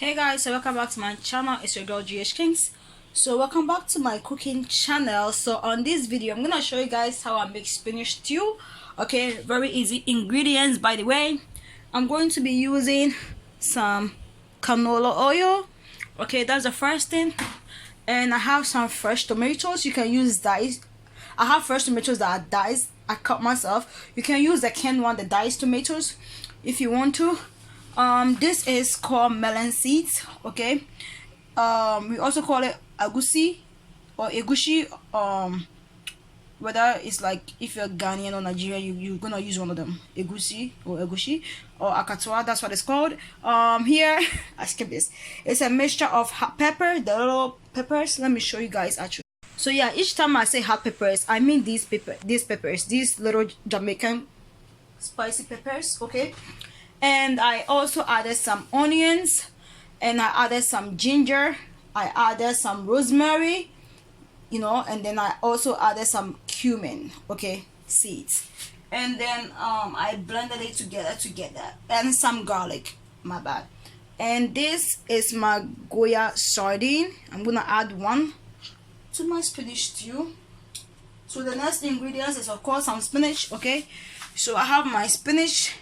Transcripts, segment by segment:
Hey guys, so welcome back to my channel. It's your girl GH Kings. So welcome back to my cooking channel. So on this video I'm gonna show you guys how I make spinach stew. Okay, very easy ingredients. By the way, I'm going to be using some canola oil. Okay, that's the first thing. And I have some fresh tomatoes. You can use diced. I have fresh tomatoes that are diced. I cut myself. You can use the canned one, the diced tomatoes, if you want to. This is called melon seeds. Okay, we also call it Egusi or Egusi. Whether it's like if you're Ghanaian or Nigerian, you're gonna use one of them, Egusi or Akatoa. That's what it's called. Here I skip this. It's a mixture of hot pepper, the little peppers. Let me show you guys actually. So yeah, each time I say hot peppers, I mean these peppers, these little Jamaican spicy peppers. Okay. And I also added some onions, and I added some ginger, I added some rosemary, and then I also added some cumin, okay, seeds. And then I blended it together, and some garlic, my bad. And this is my Goya sardine. I'm gonna add one to my spinach stew. So the next ingredients is of course some spinach. Okay, so I have my spinach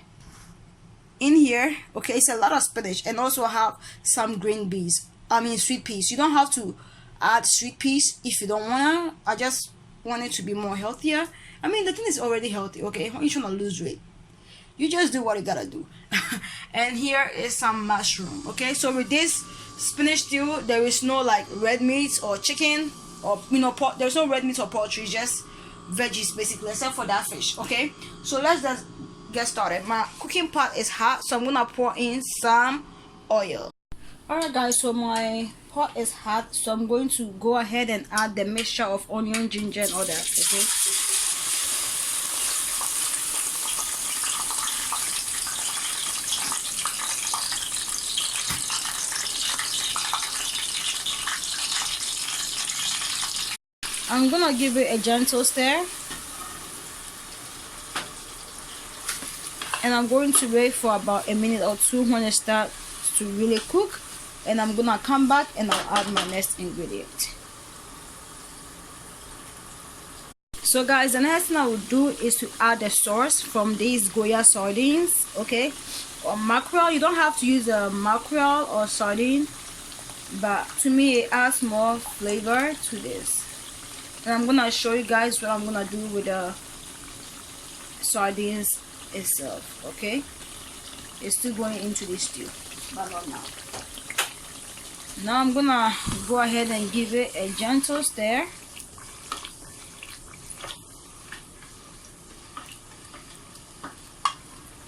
in here. Okay, it's a lot of spinach, and also I have some green peas, sweet peas. You don't have to add sweet peas if you don't wanna. I just want it to be more healthier. The thing is already healthy. Okay, when you're trying to lose weight, you just do what you gotta do. And here is some mushroom. Okay, so with this spinach stew, there is no like red meat or chicken or pork. There's no red meat or poultry, just veggies basically, except for that fish. Okay, so let's just get started. My cooking pot is hot, so I'm gonna pour in some oil. Alright guys, so my pot is hot, so I'm going to go ahead and add the mixture of onion, ginger, and all that. Okay, I'm gonna give it a gentle stir, and I'm going to wait for about a minute or two when it starts to really cook, and I'm gonna come back and I'll add my next ingredient. So guys, the next thing I will do is to add the sauce from these Goya sardines, okay, or mackerel. You don't have to use a mackerel or sardine, but to me it adds more flavor to this. And I'm gonna show you guys what I'm gonna do with the sardines itself. Okay, it's still going into this stew, but not now. Now I'm gonna go ahead and give it a gentle stir,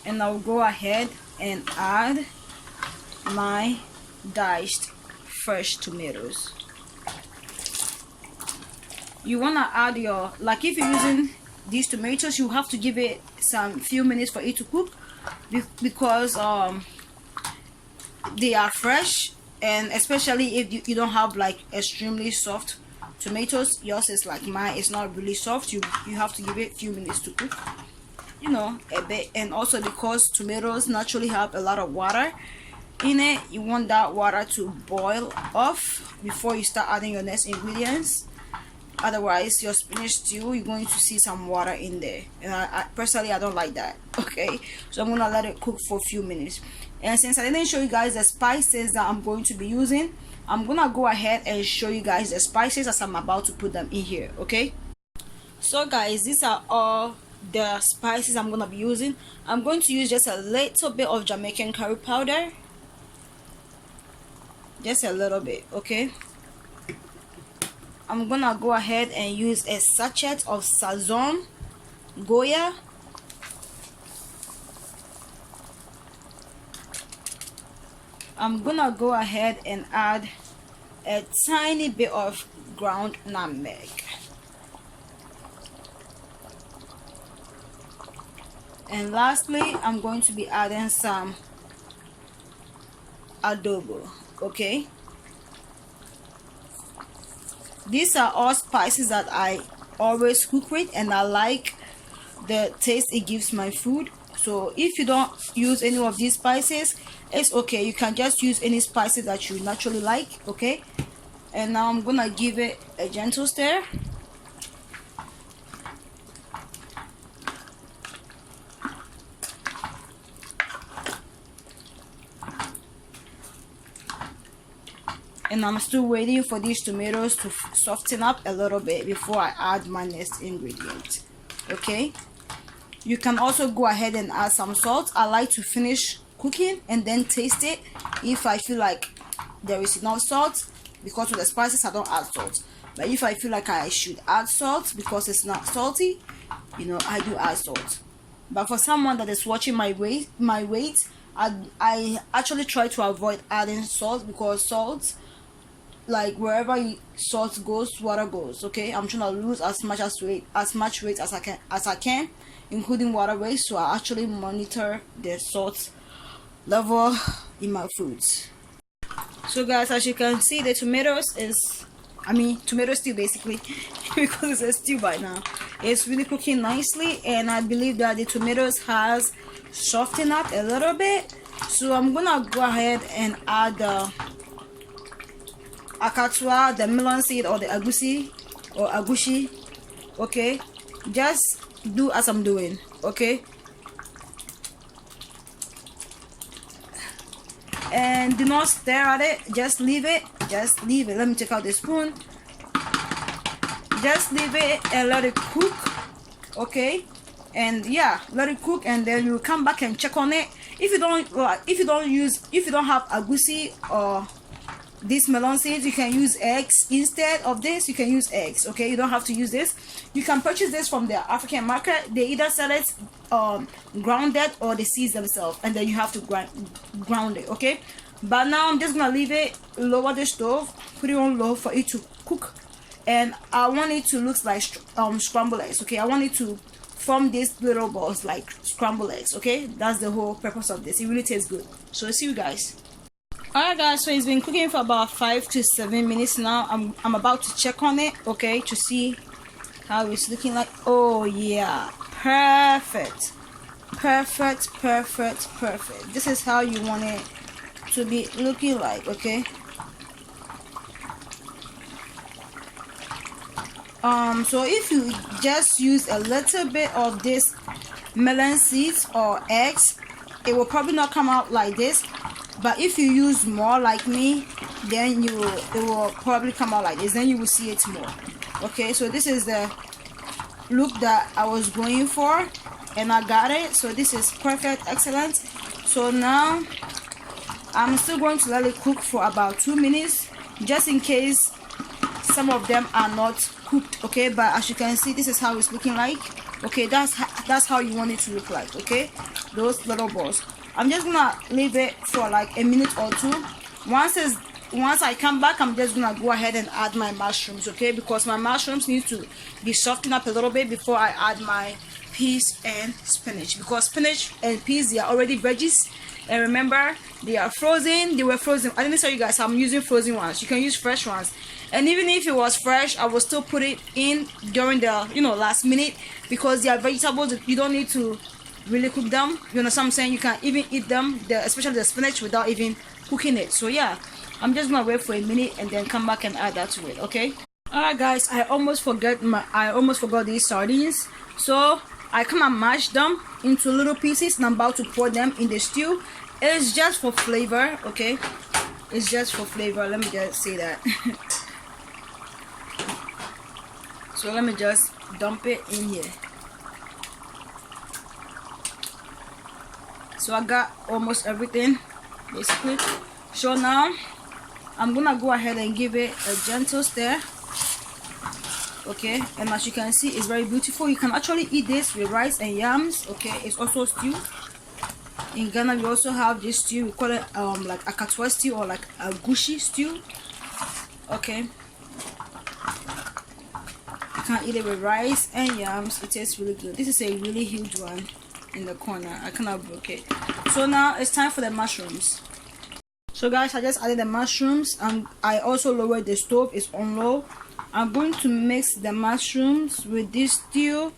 and I'll go ahead and add my diced fresh tomatoes. You wanna add your, like if you're using these tomatoes, you have to give it some few minutes for it to cook, because they are fresh, and especially if you don't have like extremely soft tomatoes. Yours is like mine, it's not really soft. You have to give it a few minutes to cook, a bit. And also because tomatoes naturally have a lot of water in it, you want that water to boil off before you start adding your next ingredients. Otherwise your spinach stew, you're going to see some water in there, and I personally, I don't like that. Okay, so I'm gonna let it cook for a few minutes. And since I didn't show you guys the spices that I'm going to be using, I'm gonna go ahead and show you guys the spices as I'm about to put them in here. Okay, so guys, these are all the spices I'm gonna be using. I'm going to use just a little bit of Jamaican curry powder, just a little bit. Okay, I'm gonna go ahead and use a sachet of sazon Goya. I'm gonna go ahead and add a tiny bit of ground nutmeg. And lastly, I'm going to be adding some adobo. Okay, these are all spices that I always cook with, and I like the taste it gives my food. So if you don't use any of these spices, it's okay. You can just use any spices that you naturally like. Okay, and now I'm gonna give it a gentle stir. And I'm still waiting for these tomatoes to soften up a little bit before I add my next ingredient. Okay, you can also go ahead and add some salt. I like to finish cooking and then taste it if I feel like there is enough salt. Because of the spices, I don't add salt, but if I feel like I should add salt because it's not salty, you know, I do add salt. But for someone that is watching my weight, I actually try to avoid adding salt, because salt, like wherever salt goes, water goes. Okay, I'm trying to lose as much weight as I can, including water weight. So I actually monitor the salt level in my foods. So guys, as you can see, the tomatoes is, tomato stew basically, because it's a stew by now. It's really cooking nicely, and I believe that the tomatoes has softened up a little bit. So I'm gonna go ahead and add the Akatoa, the melon seed, or the Egusi or Agushi. Okay, just do as I'm doing. Okay, and do not stir at it. Just leave it. Let me take out the spoon. Just leave it and let it cook. Okay, and yeah, let it cook, and then you come back and check on it. If you don't have Egusi or these melon seeds, you can use eggs instead of this. You can use eggs. Okay, you don't have to use this. You can purchase this from the African market. They either sell it grounded, or the seeds themselves, and then you have to ground it. Okay, but now I'm just gonna leave it, lower the stove, put it on low for it to cook, and I want it to look like scrambled eggs. Okay, I want it to form these little balls like scrambled eggs. Okay, that's the whole purpose of this. It really tastes good. So see you guys. Alright guys, so it's been cooking for about 5 to 7 minutes now. I'm about to check on it, okay, to see how it's looking like. Oh yeah, perfect. This is how you want it to be looking like. Okay, so if you just use a little bit of this melon seeds or eggs, it will probably not come out like this. But if you use more like me, then it will probably come out like this. Then you will see it more. Okay, so this is the look that I was going for, and I got it. So this is perfect, excellent. So now I'm still going to let it cook for about 2 minutes, just in case some of them are not cooked. Okay, but as you can see, this is how it's looking like. Okay, that's how you want it to look like. Okay, those little balls. I'm just gonna leave it for like a minute or two. Once I come back, I'm just gonna go ahead and add my mushrooms. Okay, because my mushrooms need to be softened up a little bit before I add my peas and spinach, because spinach and peas, they are already veggies, and remember, they are frozen. They were frozen. I didn't tell you guys I'm using frozen ones. You can use fresh ones, and even if it was fresh, I will still put it in during the last minute, because they are vegetables. You don't need to really cook them. You know what I'm saying? You can even eat them, especially the spinach, without even cooking it. So yeah, I'm just gonna wait for a minute and then come back and add that to it. Okay, alright guys, I almost forgot these sardines. So I come and mash them into little pieces, and I'm about to pour them in the stew. It's just for flavor. Okay, it's just for flavor. Let me just say that. So let me just dump it in here. So I got almost everything basically. So now I'm gonna go ahead and give it a gentle stir. Okay, and as you can see, it's very beautiful. You can actually eat this with rice and yams. Okay, it's also stew. In Ghana we also have this stew. We call it like Akatoa stew, or like a Egusi stew. Okay, you can eat it with rice and yams. It tastes really good. This is a really huge one in the corner. I cannot broke it. So now it's time for the mushrooms. So guys, I just added the mushrooms, and I also lowered the stove. It's on low. I'm going to mix the mushrooms with this stew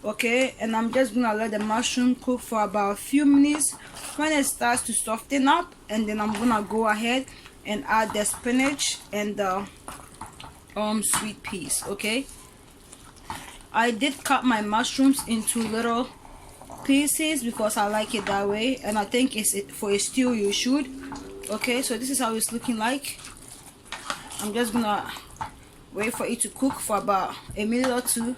Okay, and I'm just gonna let the mushroom cook for about a few minutes. When it starts to soften up, and then I'm gonna go ahead and add the spinach and the sweet peas. Okay, I did cut my mushrooms into little pieces because I like it that way, and I think it's for a stew you should. Okay, so this is how it's looking like. I'm just gonna wait for it to cook for about a minute or two,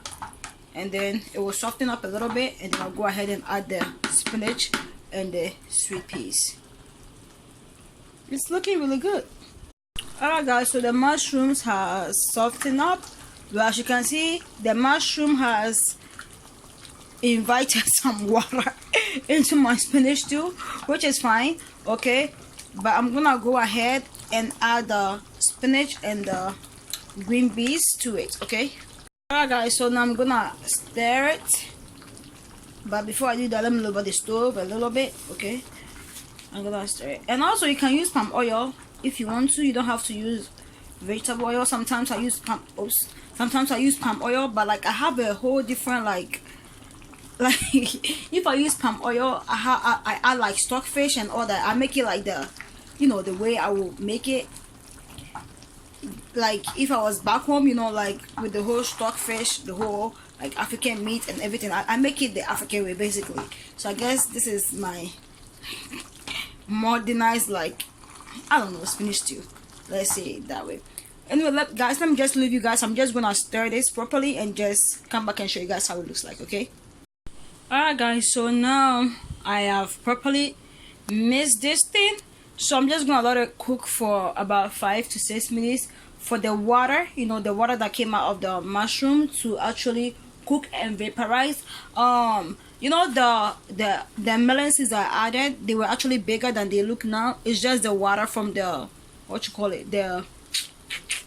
and then it will soften up a little bit, and then I'll go ahead and add the spinach and the sweet peas. It's looking really good. Alright guys, so the mushrooms has softened up. Well, as you can see, the mushroom has invited some water into my spinach too, which is fine. Okay, but I'm gonna go ahead and add the spinach and the green beans to it. Okay, alright guys, so now I'm gonna stir it, but before I do that, let me lower the stove a little bit. Okay, I'm gonna stir it. And also you can use palm oil if you want to. You don't have to use vegetable oil. Sometimes I use palm oil, but like I have a whole different like if I use palm oil, I add like stockfish and all that. I make it like the, you know, the way I will make it like if I was back home, you know, like with the whole stockfish, the whole like African meat and everything. I make it the African way basically. So I guess this is my modernized, like, I don't know, spinach stew, let's say it that way. Anyway, guys, let me just leave you guys. I'm just gonna stir this properly and just come back and show you guys how it looks like. Okay, alright guys, so now I have properly mixed this thing, so I'm just gonna let it cook for about 5 to 6 minutes for the water, you know, the water that came out of the mushroom to actually cook and vaporize. You know, the melon seeds I added, they were actually bigger than they look now. It's just the water from the, what you call it, the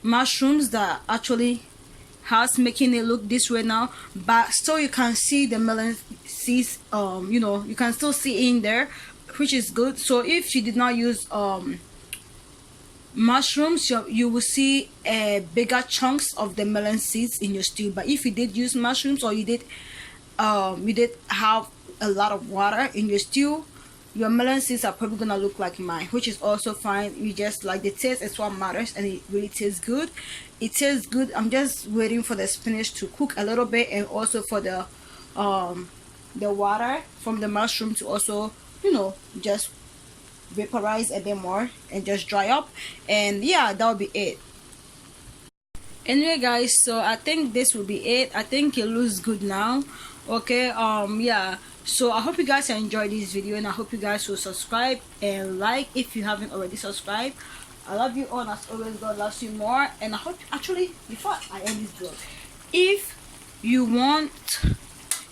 mushrooms that actually has making it look this way now. But still you can see the melon seeds, you know, you can still see in there, which is good. So if you did not use mushrooms, you will see bigger chunks of the melon seeds in your stew. But if you did use mushrooms, or you did have a lot of water in your stew, your melon seeds are probably gonna look like mine, which is also fine. You just like the taste is what matters, and it really tastes good. It tastes good. I'm just waiting for the spinach to cook a little bit, and also for the water from the mushroom to also, you know, just vaporize a bit more and just dry up. And yeah, that'll be it. Anyway guys, so I think this will be it. I think it looks good now. Okay, yeah, so I hope you guys enjoyed this video, and I hope you guys will subscribe and like if you haven't already subscribed. I love you all, and as always, God loves you more. And I hope, actually, before I end this vlog, if you want,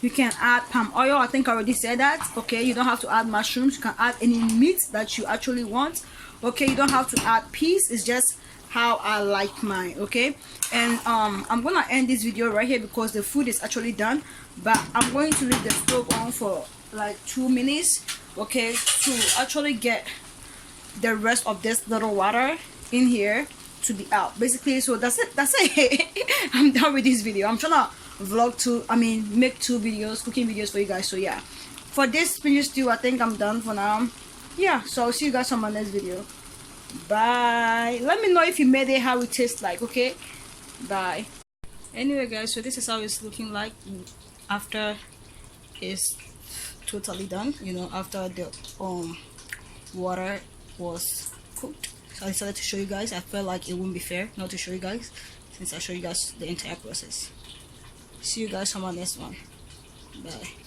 you can add palm oil. I think I already said that. Okay, you don't have to add mushrooms. You can add any meat that you actually want. Okay, you don't have to add peas. It's just how I like mine. Okay, and I'm gonna end this video right here because the food is actually done, but I'm going to leave the stove on for like 2 minutes, okay, to actually get the rest of this little water in here to be out basically. So that's it. I'm done with this video. I'm trying to make 2 videos, cooking videos for you guys. So yeah, for this spinach stew, I think I'm done for now. Yeah, so I'll see you guys on my next video. Bye. Let me know if you made it, how it tastes like. Okay, bye. Anyway guys, so this is how it's looking like after it's totally done, you know, after the water was cooked. So I decided to show you guys. I felt like it wouldn't be fair not to show you guys, since I show you guys the entire process. See you guys on my next one. Bye.